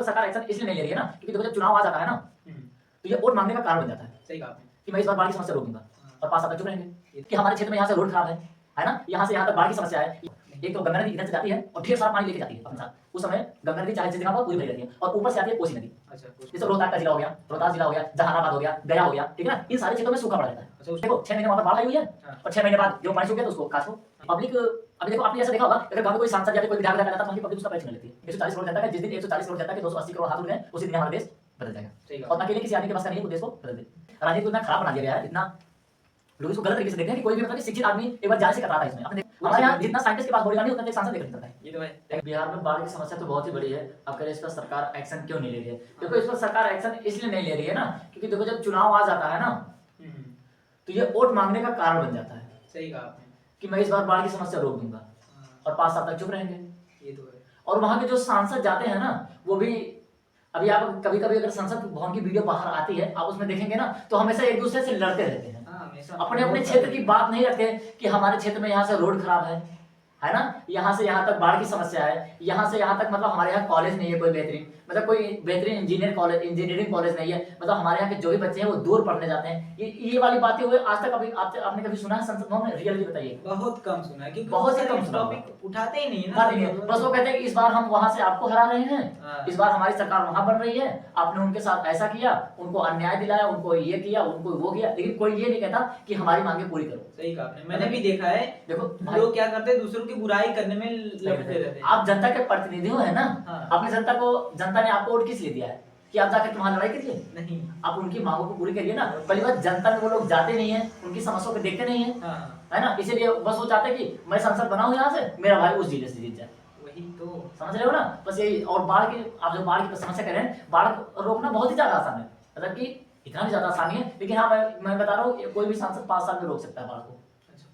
सरकार एक्शन इसलिए नहीं ले रही है ना, क्योंकि देखो जब चुनाव आ जाता है ना, तो ये वोट मांगने का कारण बन जाता है। सही कहा आपने कि मैं इस बार बाढ़ की समस्या रोक दूंगा और 5 साल तक चुप रहेंगे कि हमारे क्षेत्र में यहाँ से रोड खराब है ना, यहाँ से यहाँ तक बाढ़ की समस्या है। एक तो गंगा नदी इधर से जाती है और ढेर सारा पानी लेके जाती है अपने साथ। उस समय गंगा नदी चाहे जिस जगह पर पूरी भरी रहती है और ऊपर से आती है कोसी नदी। अच्छा जैसे रोहतक का जिला हो गया, रोहतास जिला हो गया, जहानाबाद हो गया, गया हो गया, ठीक है ना, इन सारे क्षेत्रों में सूखा पड़ा रहता है। अच्छा देखो 6 महीने वहां पर बाढ़ आई हुई है और 6 महीने बाद जो पानी सूख गया तो उसको काटो। पब्लिक अभी देखो आपने ऐसा देखा होगा, अगर गांव में कोई सांसद या फिर कोई विधायक जाता है तो वहां की पब्लिक उसका पैर छीन लेती है। 140 करोड़ जनता है, जिस दिन 140 करोड़ जनता के 280 करोड़ हाथ उड़ गए उसी दिन हमारा देश बदल जाएगा। और अकेले किसी आदमी के पास नहीं है वो देश को बदल दे। राजनीति को इतना खराब बना दिया गया है, इतना लोग इसको गलत तरीके से देखते हैं कि कोई भी मतलब शिक्षित आदमी एक बार जाने से कतराता है इसमें। आपने हमारे यहाँ जितना साइंटिस्ट के पास बॉडी नहीं उतना एक सांसद लेकर चलता है। ये तो है। बिहार में बाढ़ की समस्या तो बहुत ही बड़ी है। आप कह रहे हैं इस पर सरकार एक्शन क्यों नहीं ले रही है? देखो इस पर सरकार एक्शन इसलिए नहीं ले रही है ना, क्योंकि देखो जब चुनाव आ जाता है ना, तो ये वोट मांगने का कारण बन जाता है। सही कहा आपने कि मैं इस बार बाढ़ की समस्या रोक दूंगा और 5 साल तक चुप रहेंगे। ये तो है। और वहां के जो सांसद जाते हैं ना, वो भी अभी आप कभी कभी अगर संसद भवन की वीडियो बाहर आती है, आप उसमें देखेंगे ना, तो हमेशा एक दूसरे से लड़ते रहते हैं। अपने अपने क्षेत्र की बात नहीं रखते कि हमारे क्षेत्र में यहाँ से रोड खराब है ना, यहाँ से यहाँ तक बाढ़ की समस्या है, यहाँ से यहाँ तक मतलब हमारे यहाँ कॉलेज नहीं है कोई बेहतरीन, मतलब कोई बेहतरीन इंजीनियरिंग कॉलेज नहीं है, मतलब हमारे यहाँ के जो भी बच्चे हैं वो दूर पढ़ने जाते हैं। ये वाली बातें हुए आज तक अभी आपने कभी सुना है संसद भवन में? रियली बताइए। बहुत कम सुना है, क्योंकि बहुत ही कम सुना टॉपिक उठाते ही नहीं है ना। बस वो कहते हैं कि इस बार हम वहां से आपको हरा रहे हैं, इस बार हमारी सरकार वहां बन रही है, आपने उनके साथ ऐसा किया, उनको अन्याय दिलाया, उनको ये किया, उनको वो किया, लेकिन कोई ये नहीं कहता कि हमारी मांगे पूरी करो। सही कहा आपने। मैंने भी देखा है, देखो लोग क्या करते हैं, दूसरों की बुराई करने में लगते रहते हैं। आप जनता के प्रतिनिधि हो है ना, अपनी जनता ने आपको वोट किस लिए दिया है कि आप जाकर वहां लड़ाई करिए? नहीं, आप उनकी मांगों को पूरी करिए ना। पहली बात, जनता में वो लोग जाते नहीं है, उनकी समस्याओं को देखते नहीं है, है ना, इसीलिए बस वो चाहते हैं कि मैं सांसद बना हूं यहाँ से, मेरा भाई उस जिले से जीत जाए। वही तो समझ रहे हो ना, बस यही। और बाढ़ की आप जो बाढ़ की समस्या कह रहे हैं, बाढ़ रोकना बहुत ही ज्यादा आसान है, मतलब कि इतना भी ज्यादा आसानी है, लेकिन हाँ मैं बता रहा हूँ कोई भी सांसद 5 साल में रोक सकता है बाढ़ को।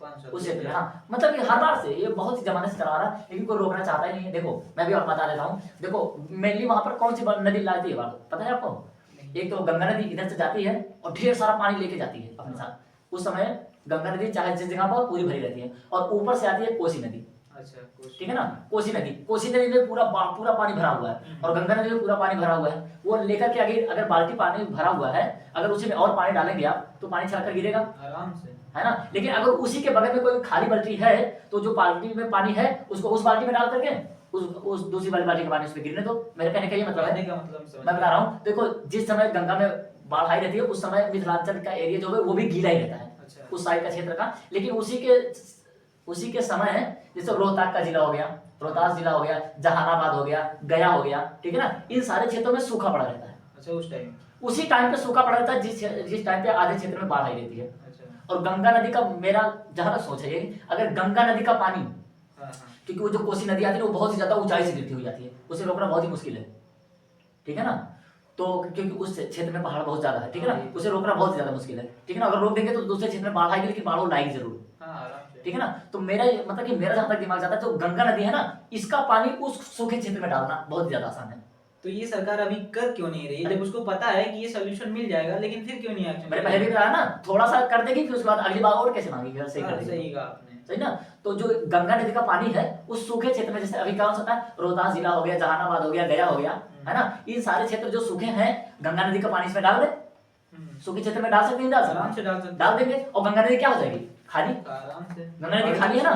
उस क्षेत्र में, हाँ, मतलब कि हर बार से ये बहुत ही जमाने से चला रहा है, लेकिन कोई रोकना चाहता ही नहीं है। देखो मैं भी और बता देता हूँ, देखो मेनली वहां पर कौन सी नदी लाती है बाढ़, पता है आपको? एक तो गंगा नदी इधर से जाती है और ढेर सारा पानी लेके जाती है अपने साथ। उस समय गंगा नदी चाहे जिस जगह पर पूरी भरी रहती है और ऊपर से आती है कोसी नदी। अच्छा, ठीक है ना, कोसी नदी में पूरा पानी भरा हुआ है और गंगा नदी में पूरा पानी भरा हुआ है। वो लेकर के अगर बाल्टी पानी भरा हुआ है, अगर उसी में और पानी डालेंगे आप तो पानी छलक कर गिरेगा आराम से, है ना। लेकिन अगर उसी के बगल में कोई खाली बाल्टी है तो जो बाल्टी में पानी है उसको उस बाल्टी में डाल करके उस दूसरी वाली बाल्टी का पानी उसमें गिरने दो। मेरे कहने का ये मतलब है, मैं बता रहा हूँ, देखो जिस समय गंगा में बाढ़ आई रहती है उस समय मिथिलांचल का एरिया जो है वो भी गीला ही रहता है। अच्छा। उस साइड का क्षेत्र का, लेकिन उसी के समय जैसे रोहतक का जिला हो गया, रोहतास जिला हो गया, जहानाबाद हो गया, गया हो गया, ठीक है ना, इन सारे क्षेत्रों में सूखा पड़ा रहता है। अच्छा, उसी टाइम पे सूखा पड़ा रहता है जिस टाइम पे आधे क्षेत्र में बाढ़ आई रहती है। अच्छा। और गंगा नदी का मेरा जहां तक सोच है, अगर गंगा नदी का पानी, क्योंकि वो जो कोसी नदी आती है वो बहुत ही ज्यादा ऊंचाई से गिरती हुई जाती है, उसे रोकना बहुत ही मुश्किल है, ठीक है ना, तो क्योंकि उस क्षेत्र में पहाड़ बहुत ज्यादा है, ठीक है ना, उसे रोकना बहुत ज्यादा मुश्किल है, ठीक है ना। अगर रोक देंगे तो दूसरे क्षेत्र में बाढ़ आएगी, लेकिन बाढ़ लाएगी जरूर, ठीक है ना। तो मेरा मतलब कि मेरा जहां तक दिमाग जाता है, जो गंगा नदी है ना, इसका पानी उस सूखे क्षेत्र में डालना बहुत ज्यादा आसान है। तो ये सरकार अभी कर क्यों नहीं रही, जब उसको पता है कि ये सॉल्यूशन मिल जाएगा, लेकिन फिर क्यों नहीं एक्शन? मैंने पहले भी बताया ना, थोड़ा सा कर देगी फिर उसके बाद अगली बार और कैसे मांगेगी, सही कर देगी। सही कहा आपने, सही ना। तो जो गंगा नदी का पानी है उस सूखे क्षेत्र में, जैसे अभी कौन सा था, रोहतास जिला हो गया, जहानाबाद हो गया, गया हो गया, है ना, इन सारे क्षेत्र जो सूखे हैं, गंगा नदी का पानी इसमें डाल दे, सूखे क्षेत्र में डाल सकते हैं, डाल देंगे, और गंगा नदी क्या हो जाएगी, खाली, आराम से। गंगा नदी खाली है ना,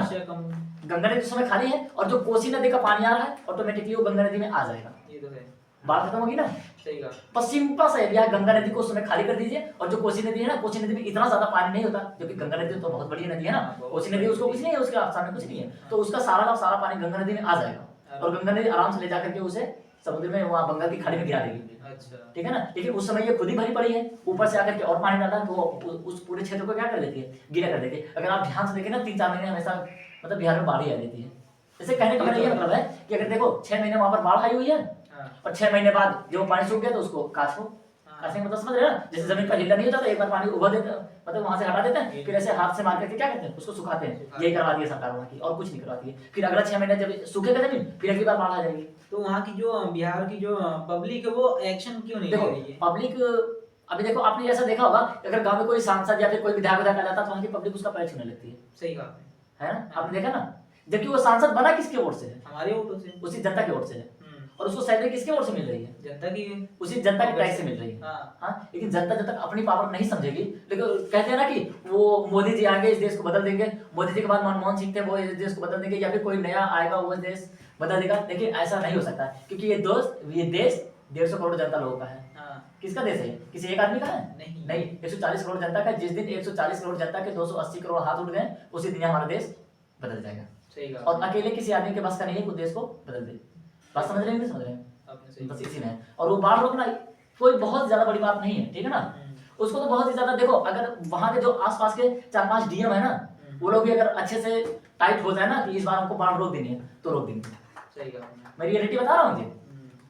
गंगा नदी उस समय खाली है, और जो कोसी नदी का पानी आ रहा है ऑटोमेटिकली वो गंगा नदी में आ जाएगा। ये तो है, बात खत्म होगी ना। सही कहा। बस सिंपल सा है, गंगा नदी को उस समय खाली कर दीजिए, और जो कोसी नदी है ना, कोसी नदी में इतना ज्यादा पानी नहीं होता, क्योंकि गंगा नदी तो बहुत बड़ी नदी है ना, कोसी नदी उसको कुछ नहीं है, उसके सामने कुछ नहीं है, तो उसका सारा पानी गंगा नदी में आ जाएगा, और गंगा नदी आराम से ले जाकर के उसे समुद्र में, वहां बंगाल की खाड़ी में गिरा देगी। अच्छा, ठीक है ना। लेकिन उस समय ये खुद ही भरी पड़ी है, ऊपर से आकर के और पानी डाला तो उस पूरे क्षेत्र को क्या कर देती है, गीला कर देती है। अगर आप ध्यान से देखें ना, 3-4 महीने हमेशा मतलब बिहार में बाढ़ ही आ जाती है। जैसे कहने का मेरा ये मतलब है कि अगर देखो 6 महीने वहां पर बाढ़ आई हुई है और 6 महीने बाद जो पानी सूख गया तो उसको काटो, काटने मतलब समझ रहे हैं ना, जैसे जमीन पर हिलना नहीं होता तो एक बार पानी उभर देते, मतलब वहां से हटा देते हैं, फिर ऐसे हाथ से मार करके क्या करते हैं, उसको सुखाते हैं। यही करवाती है सरकार वहां की, और कुछ नहीं करवाती है। फिर अगला 6 महीने जब सूखेगा जमीन, फिर अगली बार बाढ़ आ जाएगी। तो वहां की जो बिहार की जो पब्लिक है वो एक्शन क्यों नहीं ले रही है? पब्लिक अभी देखो, आपने ऐसा देखा होगा, अगर गांव में कोई सांसद या फिर कोई विधायक आ जाता तो वहां की पब्लिक उसका पैर छूने लगती है। सही कहा है ना, आपने देखा ना, जबकि वो सांसद बना किसके वोट से है, हमारे वोटों से, उसी जनता के वोट से है। और उसको सैलरी किसके ओर से मिल रही है? जनता की, उसी जनता के टैक्स से मिल रही है। हाँ, लेकिन जनता जब तक अपनी पावर नहीं समझेगी, लेकिन कहते हैं ना कि वो मोदी जी आएंगे इस देश को बदल देंगे, मोदी जी के बाद मनमोहन सिंह थे वो इस देश को बदल देंगे, या फिर कोई नया आएगा वो देश बदल देगा, लेकिन ऐसा नहीं हो सकता, क्योंकि ये देश 150 करोड़ जनता लोगों का है। किसका देश है? किसी एक आदमी का है? नहीं, 140 करोड़ जनता का। जिस दिन 140 करोड़ जनता के 280 करोड़ हाथ उठ गए, उसी दिन हमारा देश बदल जाएगा। सही कहा। और अकेले किसी आदमी के बस का नहीं है कि देश को बदल दे। बात समझ रहे हैं? नहीं समझ रहे हैं? बस इसी में है। और वो बाढ़ रोकना कोई बहुत ज्यादा बड़ी बात नहीं है, ठीक है ना? उसको तो बहुत ही ज्यादा देखो, अगर वहां के जो आसपास के 4-5 डीएम है ना, वो लोग भी अगर अच्छे से टाइट हो जाए ना कि इस बार हमको बाढ़ रोक देनी है, तो रोक देंगे। सही कहा। मैं रियलिटी बता रहा हूँ मुझे,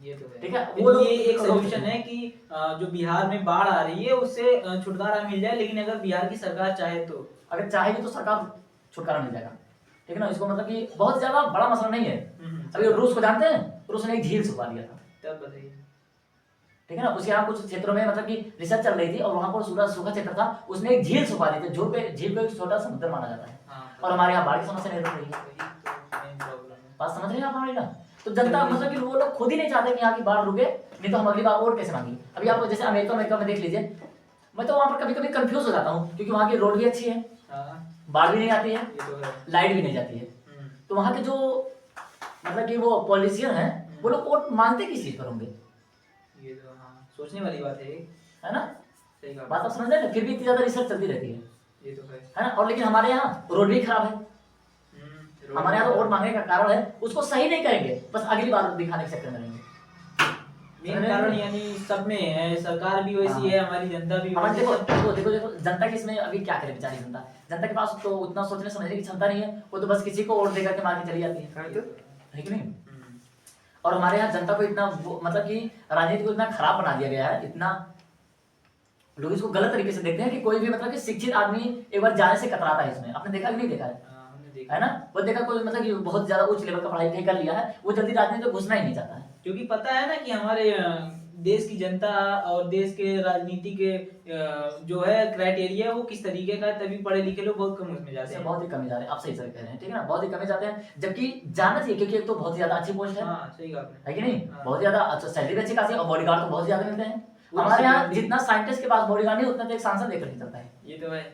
ये तो है। ठीक है? वो लोग, ये एक सॉल्यूशन है कि जो बिहार में बाढ़ आ रही है उससे छुटकारा मिल जाए, लेकिन अगर बिहार की सरकार चाहे तो, अगर चाहेगी तो सरकार छुटकारा मिल जाएगा, ठीक है ना? इसको मतलब कि बहुत ज्यादा बड़ा मसला नहीं है। अभी रूस को जानते हैं? रूस ने एक झील छुपा दिया था, तब बताइए, ठीक है ना? उसके यहाँ कुछ क्षेत्रों में मतलब कि रिसर्च चल रही थी और वहां पर सूखा क्षेत्र था, उसने एक झील छुपा दी थी। झील को एक छोटा समुद्र माना जाता है। और हमारे यहाँ बाढ़ की समस्या नहीं रह रही है। बात समझ रहे हैं आप हमारी ना? तो जनता मतलब कि वो लोग खुद ही नहीं चाहते कि यहाँ की बाढ़ रुके, नहीं तो हम अगली बार वोट कैसे मांगी? अभी आप जैसे अमेरिका में देख लीजिए, मैं तो वहां पर कभी कभी कंफ्यूज हो जाता हूँ, क्योंकि वहां की रोड भी अच्छी है, बाढ़ भी नहीं आती है, लाइट भी नहीं जाती है। तो वहां के जो मतलब कि वो पॉलिटिशियन है, वो लोग वोट मांगते किस चीज पर होंगे? ये तो हाँ, सोचने वाली बात है ना? सही कहा। बात आप समझ रहे हैं? फिर भी इतनी ज्यादा रिसर्च चलती रहती है, ये तो है ना? और लेकिन हमारे यहाँ रोड भी खराब है। हमारे यहाँ तो वोट मांगने का कारण है, उसको सही नहीं करेंगे, बस अगली बार दिखाने के चक्कर में रहेंगे। मेन कारण यानी सब में है, सरकार भी वैसी है, हमारी जनता भी वैसी है। देखो जनता की इसमें अभी क्या करे बेचारी जनता? जनता के पास तो उतना सोचने समझने की क्षमता नहीं है, वो तो बस किसी को वोट दे करके मार के चली जाती है कि नहीं? और हमारे यहाँ जनता को इतना मतलब कि राजनीति को इतना खराब बना दिया गया है, इतना लोग इसको गलत तरीके से देखते हैं कि कोई भी मतलब कि शिक्षित आदमी एक बार जाने से कतराता है इसमें। आपने देखा कि नहीं देखा है ना? वो देखा कोई मतलब कि बहुत ज्यादा उच्च लेवल का पढ़ाई लिखाई कर लिया है, वो जल्दी राजनीति में घुसना ही नहीं चाहता है, क्योंकि पता है ना कि हमारे देश की जनता और देश के राजनीति के जो है क्राइटेरिया वो किस तरीके का है, तभी पढ़े लिखे लोग बहुत कम उसमें जाते हैं। बहुत ही कम जा रहे हैं, आप सही कह रहे हैं, ठीक है ना? बहुत ही कम जाते हैं, जबकि जाना चाहिए, क्योंकि एक तो बहुत ही ज्यादा अच्छी पोस्ट है। सही कहा है कि नहीं? बहुत ज्यादा अच्छा सैलरी भी अच्छी खासी, और बॉडीगार्ड तो बहुत ज्यादा मिलते हैं। हमारे यहाँ जितना साइंटिस्ट के पास बॉडीगार्ड नहीं, उतना तो एक सांसद लेकर के चलता है। ये तो है।